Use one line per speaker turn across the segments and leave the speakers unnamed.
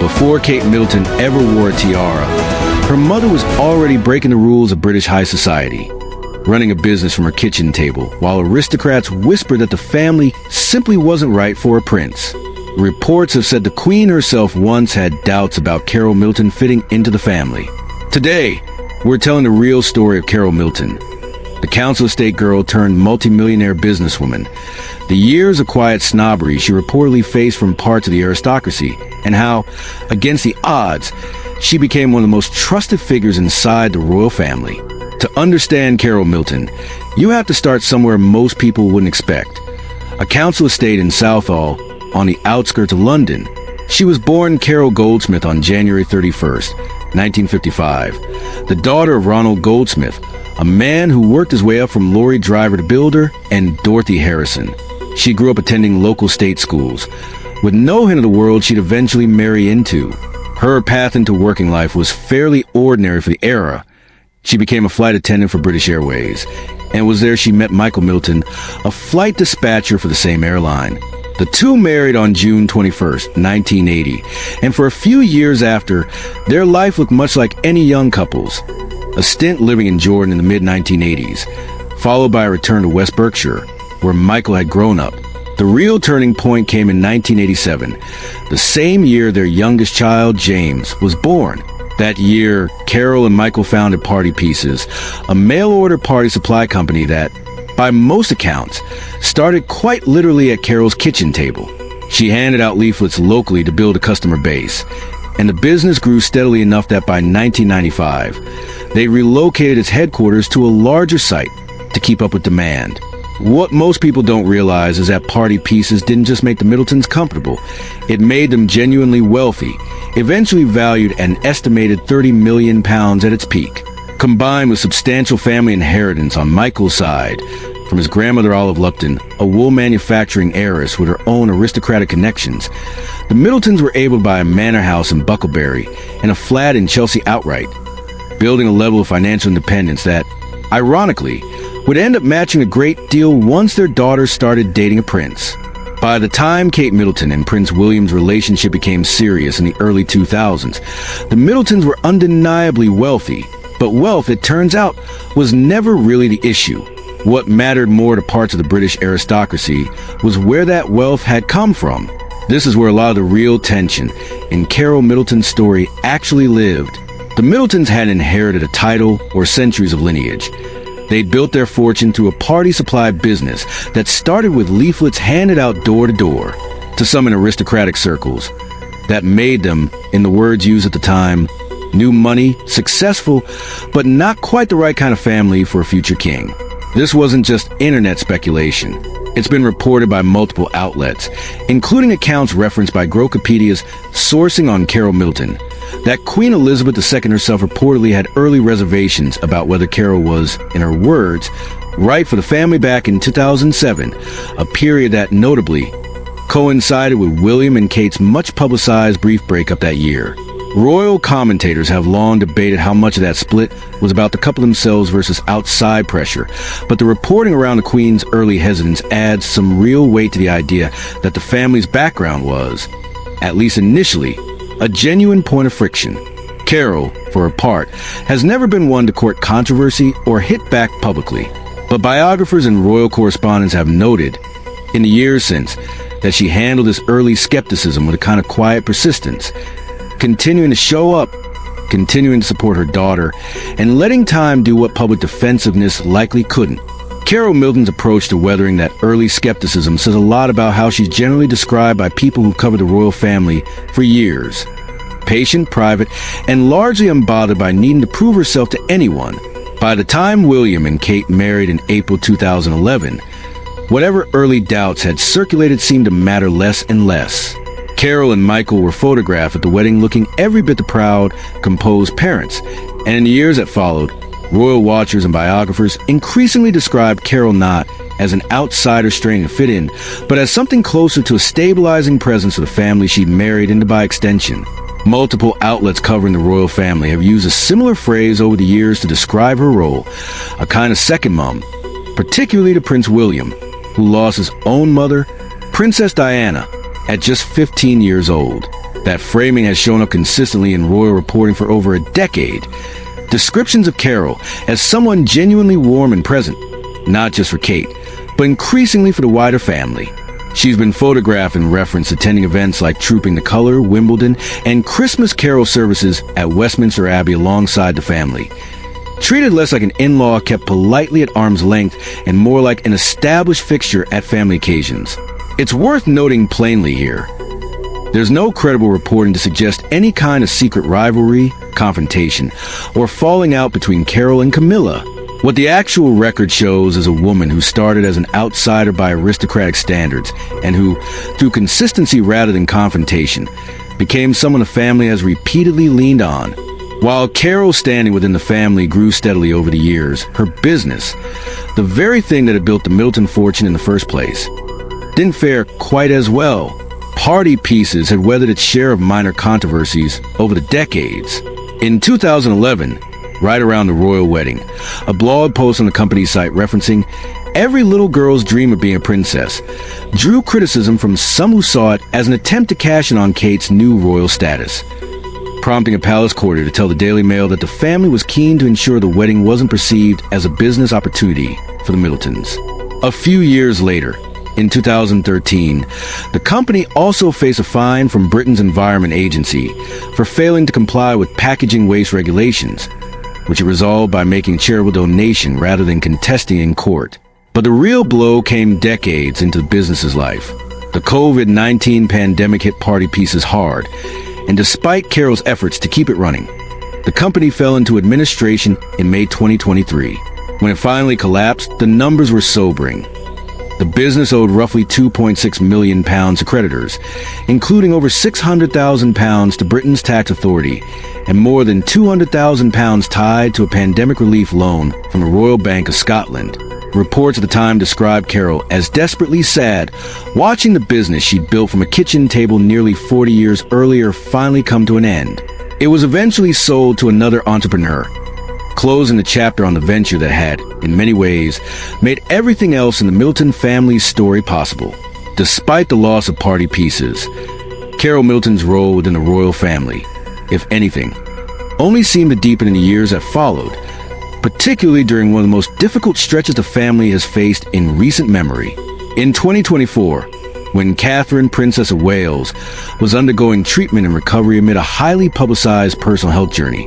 Before Kate Middleton ever wore a tiara, her mother was already breaking the rules of British high society, running a business from her kitchen table, while aristocrats whispered that the family simply wasn't right for a prince. Reports have said the Queen herself once had doubts about Carole Middleton fitting into the family. Today, we're telling the real story of Carole Middleton, the council estate girl turned multimillionaire businesswoman, the years of quiet snobbery she reportedly faced from parts of the aristocracy, and how, against the odds, she became one of the most trusted figures inside the royal family. To understand Carole Middleton, you have to start somewhere most people wouldn't expect. A council estate in Southall, on the outskirts of London. She was born Carole Goldsmith on January 31st, 1955, the daughter of Ronald Goldsmith, a man who worked his way up from lorry driver to builder, and Dorothy Harrison. She grew up attending local state schools, with no hint of the world she'd eventually marry into. Her path into working life was fairly ordinary for the era. She became a flight attendant for British Airways, and it was there she met Michael Middleton, a flight dispatcher for the same airline. The two married on June 21st, 1980, and for a few years after, their life looked much like any young couple's. A stint living in Jordan in the mid-1980s, followed by a return to West Berkshire, where Michael had grown up. The real turning point came in 1987, the same year their youngest child, James, was born. That year, Carole and Michael founded Party Pieces, a mail-order party supply company that, by most accounts, started quite literally at Carole's kitchen table. She handed out leaflets locally to build a customer base, and the business grew steadily enough that by 1995, they relocated its headquarters to a larger site to keep up with demand. What most people don't realize is that Party Pieces didn't just make the Middletons comfortable, it made them genuinely wealthy, eventually valued at an estimated £30 million at its peak. Combined with substantial family inheritance on Michael's side, from his grandmother Olive Lupton, a wool manufacturing heiress with her own aristocratic connections, the Middletons were able to buy a manor house in Bucklebury and a flat in Chelsea outright, building a level of financial independence that, ironically, would end up matching a great deal once their daughters started dating a prince. By the time Kate Middleton and Prince William's relationship became serious in the early 2000s, the Middletons were undeniably wealthy, but wealth, it turns out, was never really the issue. What mattered more to parts of the British aristocracy was where that wealth had come from. This is where a lot of the real tension in Carole Middleton's story actually lived. The Middletons hadn't inherited a title or centuries of lineage. They'd built their fortune through a party supply business that started with leaflets handed out door to door to some in aristocratic circles. That made them, in the words used at the time, new money, successful, but not quite the right kind of family for a future king. This wasn't just internet speculation. It's been reported by multiple outlets, including accounts referenced by Grokipedia's sourcing on Carole Middleton, that Queen Elizabeth II herself reportedly had early reservations about whether Carole was, in her words, right for the family back in 2007, a period that notably coincided with William and Kate's much-publicized brief breakup that year. Royal commentators have long debated how much of that split was about the couple themselves versus outside pressure, but the reporting around the Queen's early hesitance adds some real weight to the idea that the family's background was, at least initially, a genuine point of friction. Carole, for her part, has never been one to court controversy or hit back publicly, but biographers and royal correspondents have noted, in the years since, that she handled this early skepticism with a kind of quiet persistence, continuing to show up, continuing to support her daughter, and letting time do what public defensiveness likely couldn't. Carole Middleton's approach to weathering that early skepticism says a lot about how she's generally described by people who covered the royal family for years. Patient, private, and largely unbothered by needing to prove herself to anyone. By the time William and Kate married in April 2011, whatever early doubts had circulated seemed to matter less and less. Carole and Michael were photographed at the wedding looking every bit the proud, composed parents, and in the years that followed, royal watchers and biographers increasingly described Carole not as an outsider straying to fit in, but as something closer to a stabilizing presence of the family she'd married into by extension. Multiple outlets covering the royal family have used a similar phrase over the years to describe her role, a kind of second mom, particularly to Prince William, who lost his own mother, Princess Diana, at just 15 years old. That framing has shown up consistently in royal reporting for over a decade. Descriptions of Carole as someone genuinely warm and present, not just for Kate, but increasingly for the wider family. She's been photographed and referenced attending events like Trooping the Colour, Wimbledon, and Christmas carol services at Westminster Abbey alongside the family. Treated less like an in-law kept politely at arm's length and more like an established fixture at family occasions. It's worth noting plainly here, there's no credible reporting to suggest any kind of secret rivalry, confrontation, or falling out between Carole and Camilla. What the actual record shows is a woman who started as an outsider by aristocratic standards and who, through consistency rather than confrontation, became someone the family has repeatedly leaned on. While Carole's standing within the family grew steadily over the years, her business, the very thing that had built the Middleton fortune in the first place, didn't fare quite as well. Party Pieces had weathered its share of minor controversies over the decades. In 2011, right around the royal wedding, a blog post on the company's site referencing every little girl's dream of being a princess drew criticism from some who saw it as an attempt to cash in on Kate's new royal status, prompting a palace courtier to tell the Daily Mail that the family was keen to ensure the wedding wasn't perceived as a business opportunity for the Middletons. A few years later, in 2013, the company also faced a fine from Britain's Environment Agency for failing to comply with packaging waste regulations, which it resolved by making a charitable donation rather than contesting in court. But the real blow came decades into the business's life. The COVID-19 pandemic hit Party Pieces hard, and despite Carole's efforts to keep it running, the company fell into administration in May 2023. When it finally collapsed, the numbers were sobering. The business owed roughly £2.6 million to creditors, including over £600,000 to Britain's tax authority and more than £200,000 tied to a pandemic relief loan from the Royal Bank of Scotland. Reports at the time described Carole as desperately sad, watching the business she'd built from a kitchen table nearly 40 years earlier finally come to an end. It was eventually sold to another entrepreneur, closing the chapter on the venture that had, in many ways, made everything else in the Middleton family's story possible. Despite the loss of Party Pieces, Carole Middleton's role within the royal family, if anything, only seemed to deepen in the years that followed, particularly during one of the most difficult stretches the family has faced in recent memory. In 2024, when Catherine, Princess of Wales, was undergoing treatment and recovery amid a highly publicized personal health journey,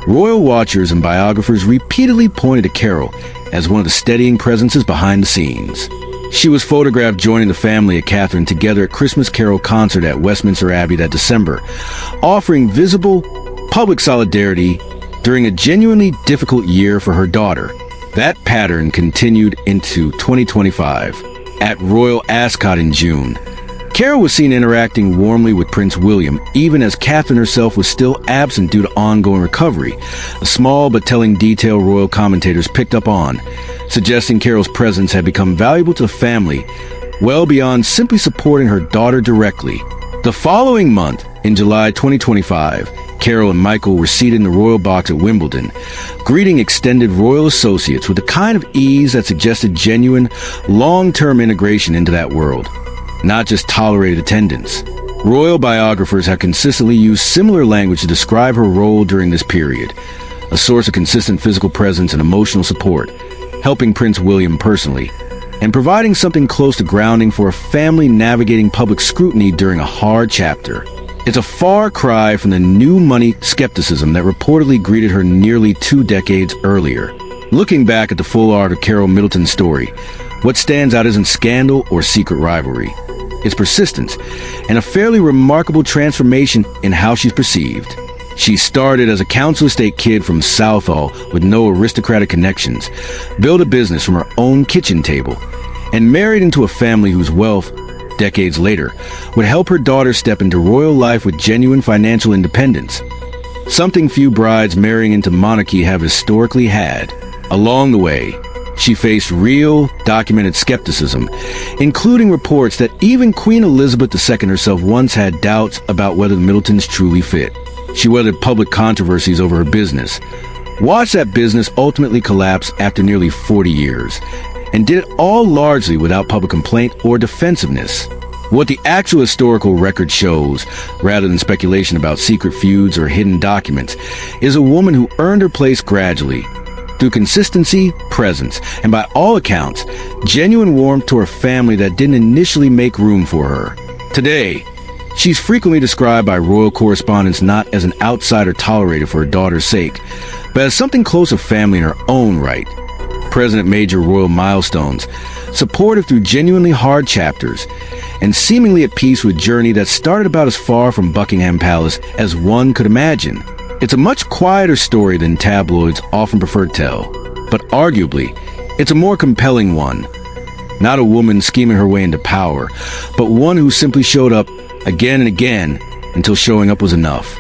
royal watchers and biographers repeatedly pointed to Carole as one of the steadying presences behind the scenes. She was photographed joining the family and Catherine together at Christmas Carol concert at Westminster Abbey that December, offering visible, public solidarity during a genuinely difficult year for her daughter. That pattern continued into 2025. At Royal Ascot in June, Carole was seen interacting warmly with Prince William, even as Catherine herself was still absent due to ongoing recovery, a small but telling detail royal commentators picked up on, suggesting Carole's presence had become valuable to the family, well beyond simply supporting her daughter directly. The following month, in July 2025, Carole and Michael were seated in the royal box at Wimbledon, greeting extended royal associates with a kind of ease that suggested genuine, long-term integration into that world, not just tolerated attendance. Royal biographers have consistently used similar language to describe her role during this period, a source of consistent physical presence and emotional support, helping Prince William personally, and providing something close to grounding for a family navigating public scrutiny during a hard chapter. It's a far cry from the new money skepticism that reportedly greeted her nearly 2 decades earlier. Looking back at the full arc of Carole Middleton's story, what stands out isn't scandal or secret rivalry. It's persistence and a fairly remarkable transformation in how she's perceived. She started as a council estate kid from Southall with no aristocratic connections, built a business from her own kitchen table, and married into a family whose wealth, decades later, would help her daughter step into royal life with genuine financial independence, something few brides marrying into monarchy have historically had. Along the way, she faced real, documented skepticism, including reports that even Queen Elizabeth II herself once had doubts about whether the Middletons truly fit. She weathered public controversies over her business, watched that business ultimately collapse after nearly 40 years, and did it all largely without public complaint or defensiveness. What the actual historical record shows, rather than speculation about secret feuds or hidden documents, is a woman who earned her place gradually, through consistency, presence, and by all accounts, genuine warmth to her family that didn't initially make room for her. Today, she's frequently described by royal correspondents not as an outsider tolerated for her daughter's sake, but as something close to family in her own right. Present at major royal milestones, supportive through genuinely hard chapters, and seemingly at peace with a journey that started about as far from Buckingham Palace as one could imagine. It's a much quieter story than tabloids often prefer to tell, but arguably, it's a more compelling one. Not a woman scheming her way into power, but one who simply showed up again and again until showing up was enough.